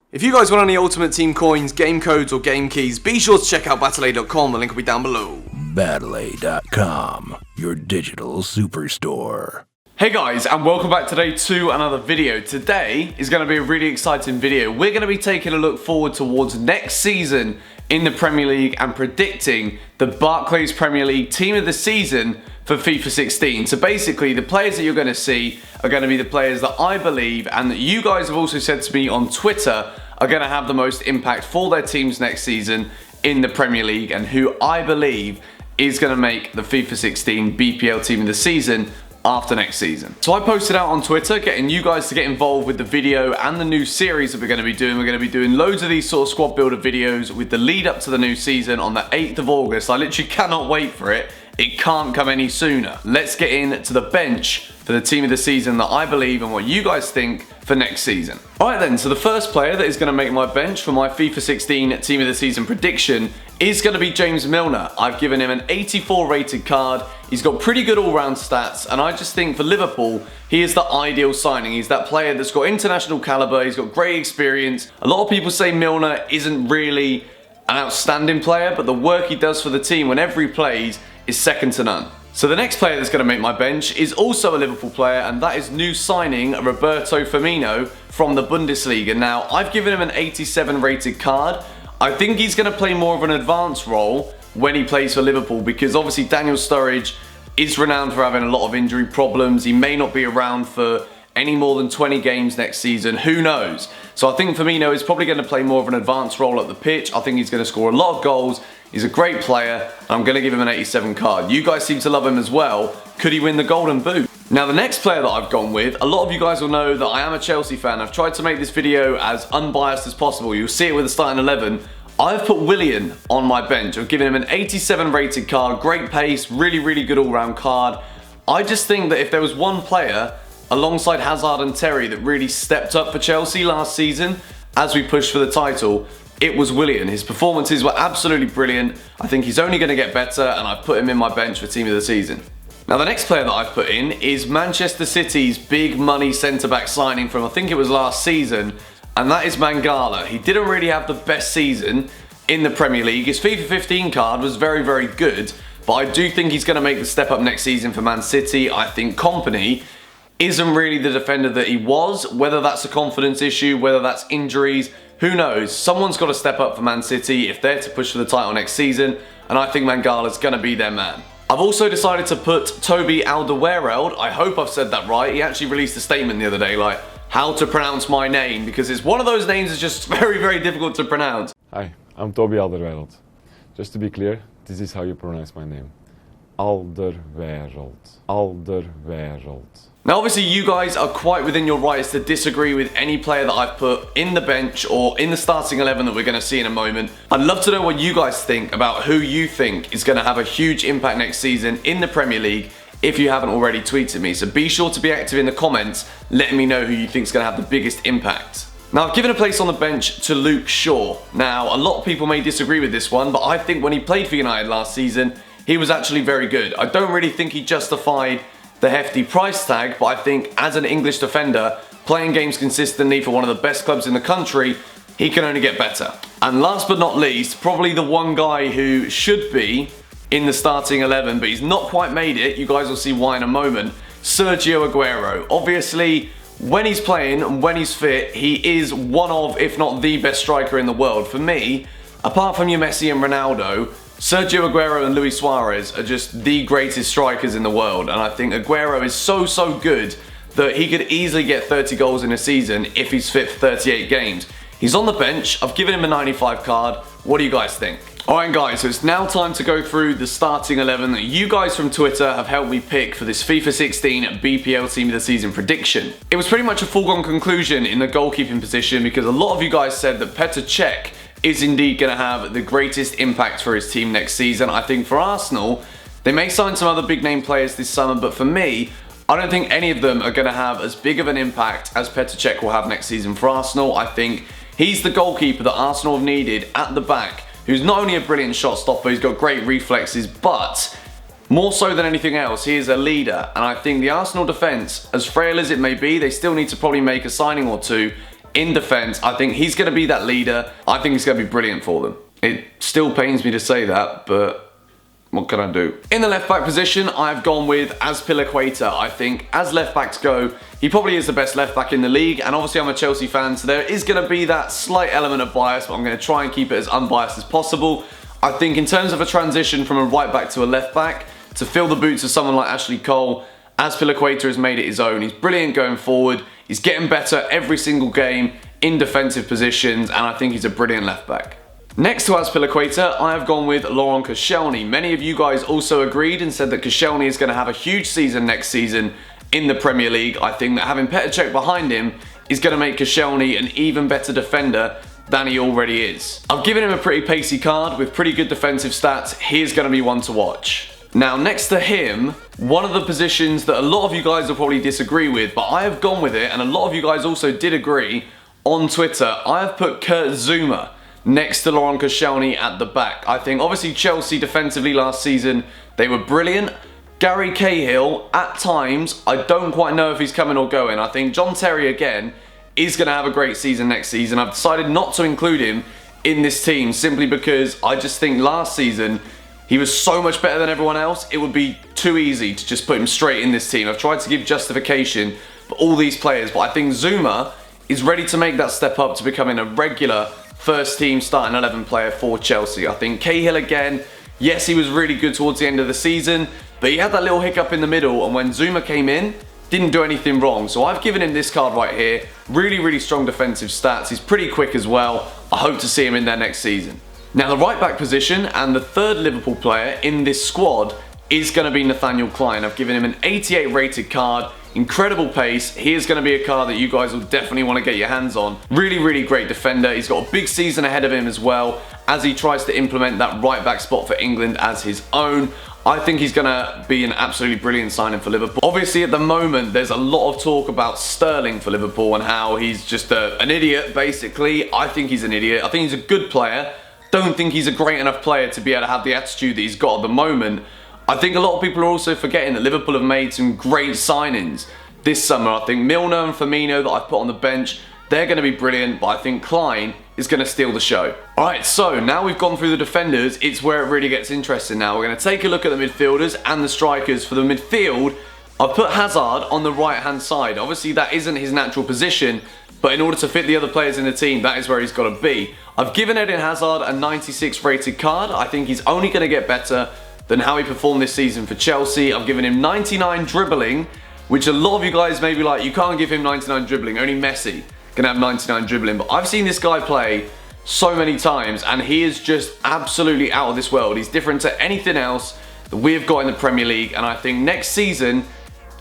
If you guys want any Ultimate Team coins, game codes, or game keys, be sure to check out battle.com, the link will be down below. Battle.com, your digital superstore. Hey guys, and welcome back today to another video. Today is going to be a really exciting video. We're going to be taking a look forward towards next season in the Premier League and predicting the Barclays Premier League Team of the Season for FIFA 16. So basically, the players that you're going to see are going to be the players that I believe and that you guys have also said to me on Twitter are going to have the most impact for their teams next season in the Premier League and who I believe is going to make the FIFA 16 BPL Team of the Season after next season. So I posted out on Twitter getting you guys to get involved with the video and the new series that we're going to be doing. We're going to be doing loads of these sort of squad builder videos with the lead up to the new season on the 8th of August. I literally cannot wait for it. It can't come any sooner. Let's get into the bench for the team of the season that I believe and what you guys think for next season. Alright then, so the first player that is going to make my bench for my FIFA 16 team of the season prediction is going to be James Milner. I've given him an 84 rated card. He's got pretty good all-round stats, and I just think for Liverpool, he is the ideal signing. He's that player that's got international caliber, he's got great experience. A lot of people say Milner isn't really an outstanding player, but the work he does for the team whenever he plays is second to none. So the next player that's going to make my bench is also a Liverpool player, and that is new signing Roberto Firmino from the Bundesliga. Now, I've given him an 87 rated card. I think he's going to play more of an advanced role when he plays for Liverpool because obviously Daniel Sturridge is renowned for having a lot of injury problems. He may not be around for any more than 20 games next season. Who knows? So I think Firmino is probably going to play more of an advanced role at the pitch. I think he's going to score a lot of goals. He's a great player. I'm going to give him an 87 card. You guys seem to love him as well. Could he win the Golden Boot? Now the next player that I've gone with, a lot of you guys will know that I am a Chelsea fan. I've tried to make this video as unbiased as possible. You'll see it with the starting 11. I've put Willian on my bench. I've given him an 87 rated card, great pace, really good all-round card. I just think that if there was one player alongside Hazard and Terry that really stepped up for Chelsea last season as we pushed for the title, it was Willian. His performances were absolutely brilliant. I think he's only going to get better, and I've put him in my bench for team of the season. Now the next player that I've put in is Manchester City's big money centre-back signing from I think it was last season, and that is Mangala. He didn't really have the best season in the Premier League. His FIFA 15 card was very good, but I do think he's going to make the step up next season for Man City. I think Kompany isn't really the defender that he was, whether that's a confidence issue, whether that's injuries, who knows? Someone's got to step up for Man City if they're to push for the title next season, and I think Mangala's going to be their man. I've also decided to put Toby Alderweireld. I hope I've said that right. He actually released a statement the other day like how to pronounce my name because it's one of those names that's just very difficult to pronounce. Hi, I'm Toby Alderweireld. Just to be clear, this is how you pronounce my name. Alderweireld. Alderweireld. Now obviously you guys are quite within your rights to disagree with any player that I've put in the bench or in the starting 11 that we're going to see in a moment. I'd love to know what you guys think about who you think is going to have a huge impact next season in the Premier League if you haven't already tweeted me. So be sure to be active in the comments letting me know who you think is going to have the biggest impact. Now I've given a place on the bench to Luke Shaw. Now a lot of people may disagree with this one, but I think when he played for United last season he was actually very good. I don't really think he justified the hefty price tag, but I think as an English defender, playing games consistently for one of the best clubs in the country, he can only get better. And last but not least, probably the one guy who should be in the starting 11, but he's not quite made it, you guys will see why in a moment, Sergio Aguero. Obviously, when he's playing and when he's fit, he is one of, if not the best striker in the world. For me, apart from your Messi and Ronaldo, Sergio Aguero and Luis Suarez are just the greatest strikers in the world, and I think Aguero is so good that he could easily get 30 goals in a season if he's fit for 38 games. He's on the bench. I've given him a 95 card. What do you guys think? Alright guys, so it's now time to go through the starting 11 that you guys from Twitter have helped me pick for this FIFA 16 BPL Team of the Season prediction. It was pretty much a foregone conclusion in the goalkeeping position because a lot of you guys said that Petr Cech is indeed going to have the greatest impact for his team next season. I think for Arsenal, they may sign some other big name players this summer, but for me, I don't think any of them are going to have as big of an impact as Petr Cech will have next season for Arsenal. I think he's the goalkeeper that Arsenal have needed at the back, who's not only a brilliant shot stopper, he's got great reflexes, but more so than anything else, he is a leader. And I think the Arsenal defence, as frail as it may be, they still need to probably make a signing or two in defense. I think he's going to be that leader. I think he's going to be brilliant for them. It still pains me to say that, but what can I do? In the left back position, I've gone with Azpilicueta. I think as left backs go, he probably is the best left back in the league, and obviously I'm a Chelsea fan, so there is going to be that slight element of bias, but I'm going to try and keep it as unbiased as possible. I think in terms of a transition from a right back to a left back, to fill the boots of someone like Ashley Cole, Azpilicueta has made it his own. He's brilliant going forward. He's getting better every single game in defensive positions, and I think he's a brilliant left back. Next to Azpilicueta, I have gone with Laurent Koscielny. Many of you guys also agreed and said that Koscielny is going to have a huge season next season in the Premier League. I think that having Petr Cech behind him is going to make Koscielny an even better defender than he already is. I've given him a pretty pacey card with pretty good defensive stats. He's going to be one to watch. Now, next to him, one of the positions that a lot of you guys will probably disagree with, but I have gone with it, and a lot of you guys also did agree on Twitter. I have put Kurt Zouma next to Laurent Koscielny at the back. I think obviously Chelsea defensively last season, they were brilliant. Gary Cahill, at times, I don't quite know if he's coming or going. I think John Terry, again, is going to have a great season next season. I've decided not to include him in this team simply because I just think last season he was so much better than everyone else. It would be too easy to just put him straight in this team. I've tried to give justification for all these players, but I think Zouma is ready to make that step up to becoming a regular first team starting 11 player for Chelsea. I think Cahill again, yes, he was really good towards the end of the season, but he had that little hiccup in the middle, and when Zouma came in, didn't do anything wrong. So I've given him this card right here. Really, really strong defensive stats. He's pretty quick as well. I hope to see him in there next season. Now, the right back position and the third Liverpool player in this squad is going to be Nathaniel Clyne. I've given him an 88 rated card. Incredible pace. He is going to be a card that you guys will definitely want to get your hands on. Really, really great defender. He's got a big season ahead of him as well as he tries to implement that right back spot for England as his own. I think he's going to be an absolutely brilliant signing for Liverpool. Obviously, at the moment, there's a lot of talk about Sterling for Liverpool and how he's just an idiot, basically. I think he's an idiot. I think he's a good player. Don't think he's a great enough player to be able to have the attitude that he's got at the moment. I think a lot of people are also forgetting that Liverpool have made some great signings this summer. I think Milner and Firmino that I've put on the bench, they're going to be brilliant, but I think Clyne is going to steal the show. Alright, so now we've gone through the defenders, it's where it really gets interesting now. We're going to take a look at the midfielders and the strikers. For the midfield, I've put Hazard on the right hand side. Obviously that isn't his natural position, but in order to fit the other players in the team, that is where he's got to be. I've given Eden Hazard a 96 rated card. I think he's only going to get better than how he performed this season for Chelsea. I've given him 99 dribbling, which a lot of you guys may be like, you can't give him 99 dribbling, only Messi can have 99 dribbling. But I've seen this guy play so many times and he is just absolutely out of this world. He's different to anything else that we have got in the Premier League, and I think next season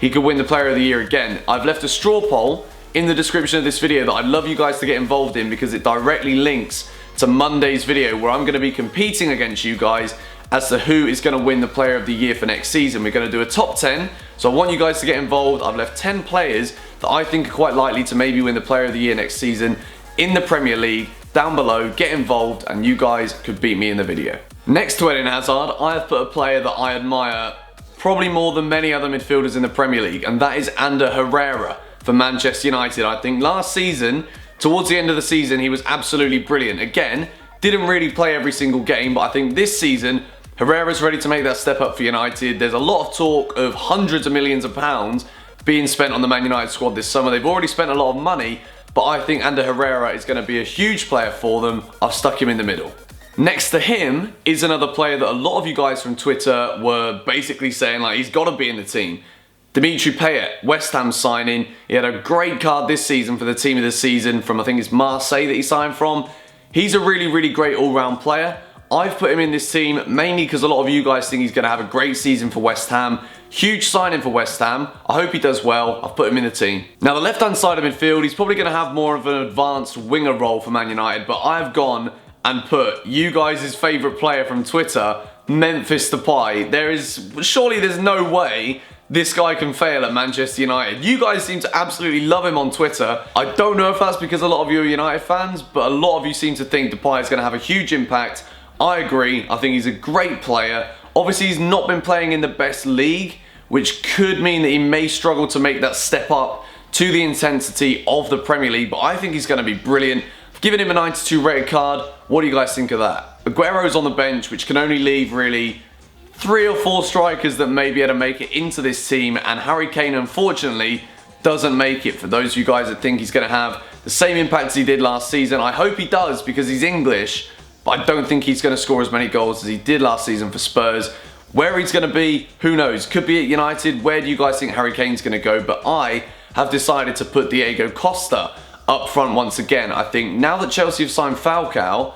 he could win the Player of the Year again. I've left a straw poll in the description of this video that I'd love you guys to get involved in because it directly links to Monday's video where I'm going to be competing against you guys as to who is going to win the Player of the Year for next season. We're going to do a top 10, so I want you guys to get involved. I've left 10 players that I think are quite likely to maybe win the Player of the Year next season in the Premier League. Down below, get involved, and you guys could beat me in the video. Next to Eden Hazard, I have put a player that I admire probably more than many other midfielders in the Premier League, and that is Ander Herrera for Manchester United. I think last season, towards the end of the season, he was absolutely brilliant. Again, didn't really play every single game, but I think this season, Herrera's ready to make that step up for United. There's a lot of talk of hundreds of millions of pounds being spent on the Man United squad this summer. They've already spent a lot of money, but I think Ander Herrera is going to be a huge player for them. I've stuck him in the middle. Next to him is another player that a lot of you guys from Twitter were basically saying like he's got to be in the team. Dimitri Payet, West Ham signing. He had a great card this season for the team of the season from, I think it's Marseille that he signed from. He's a really, really great all-round player. I've put him in this team mainly because a lot of you guys think he's going to have a great season for West Ham. Huge signing for West Ham. I hope he does well. I've put him in the team. Now, the left-hand side of midfield, he's probably going to have more of an advanced winger role for Man United, but I've gone and put you guys' favourite player from Twitter, Memphis Depay. Surely there's no way this guy can fail at Manchester United. You guys seem to absolutely love him on Twitter. I don't know if that's because a lot of you are United fans, but a lot of you seem to think Depay is going to have a huge impact. I agree. I think he's a great player. Obviously, he's not been playing in the best league, which could mean that he may struggle to make that step up to the intensity of the Premier League, but I think he's going to be brilliant. I've given him a 92 rated card. What do you guys think of that? Aguero's on the bench, which can only leave really 3 or 4 strikers that may be able to make it into this team, and Harry Kane, unfortunately, doesn't make it. For those of you guys that think he's going to have the same impact as he did last season, I hope he does, because he's English, but I don't think he's going to score as many goals as he did last season for Spurs. Where he's going to be, who knows? Could be at United. Where do you guys think Harry Kane's going to go? But I have decided to put Diego Costa up front once again. I think now that Chelsea have signed Falcao,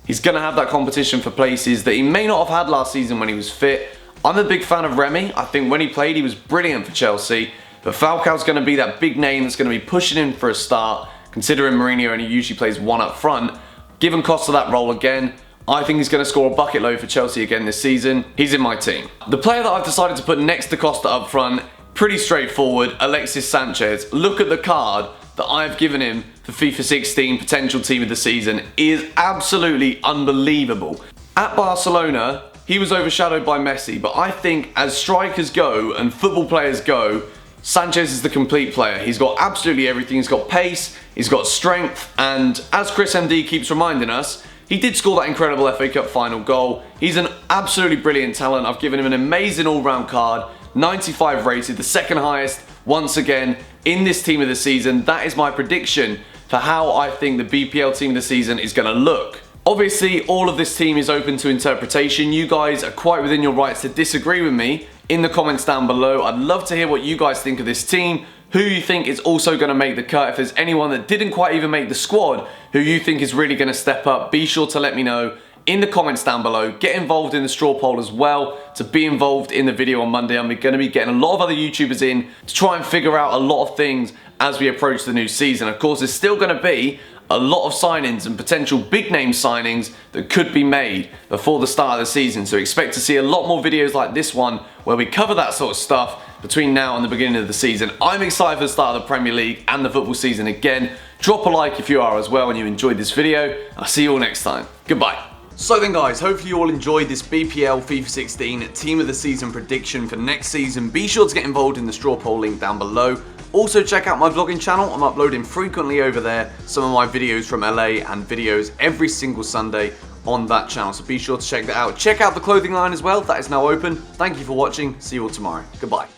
he's going to have that competition for places that he may not have had last season when he was fit. I'm a big fan of Remy. I think when he played, he was brilliant for Chelsea. But Falcao's going to be that big name that's going to be pushing in for a start, considering Mourinho only usually plays one up front. Given Costa that role again, I think he's going to score a bucket load for Chelsea again this season. He's in my team. The player that I've decided to put next to Costa up front, pretty straightforward, Alexis Sanchez. Look at the card that I've given him for FIFA 16 potential team of the season. He is absolutely unbelievable. At Barcelona, he was overshadowed by Messi, but I think as strikers go and football players go, Sanchez is the complete player. He's got absolutely everything. He's got pace, he's got strength, and as Chris MD keeps reminding us, he did score that incredible FA Cup final goal. He's an absolutely brilliant talent. I've given him an amazing all-round card, 95 rated, the second highest, once again, in this team of the season. That is my prediction for how I think the BPL team of the season is going to look. Obviously, all of this team is open to interpretation. You guys are quite within your rights to disagree with me in the comments down below. I'd love to hear what you guys think of this team, who you think is also going to make the cut. If there's anyone that didn't quite even make the squad, who you think is really going to step up, be sure to let me know in the comments down below. Get involved in the straw poll as well to be involved in the video on Monday. I'm going to be getting a lot of other YouTubers in to try and figure out a lot of things as we approach the new season. Of course, there's still going to be a lot of signings and potential big name signings that could be made before the start of the season. So expect to see a lot more videos like this one where we cover that sort of stuff between now and the beginning of the season. I'm excited for the start of the Premier League and the football season again. Drop a like if you are as well and you enjoyed this video. I'll see you all next time. Goodbye. So then guys, hopefully you all enjoyed this BPL FIFA 16 Team of the Season prediction for next season. Be sure to get involved in the straw poll link down below. Also check out my vlogging channel. I'm uploading frequently over there some of my videos from LA and videos every single Sunday on that channel. So be sure to check that out. Check out the clothing line as well. That is now open. Thank you for watching. See you all tomorrow. Goodbye.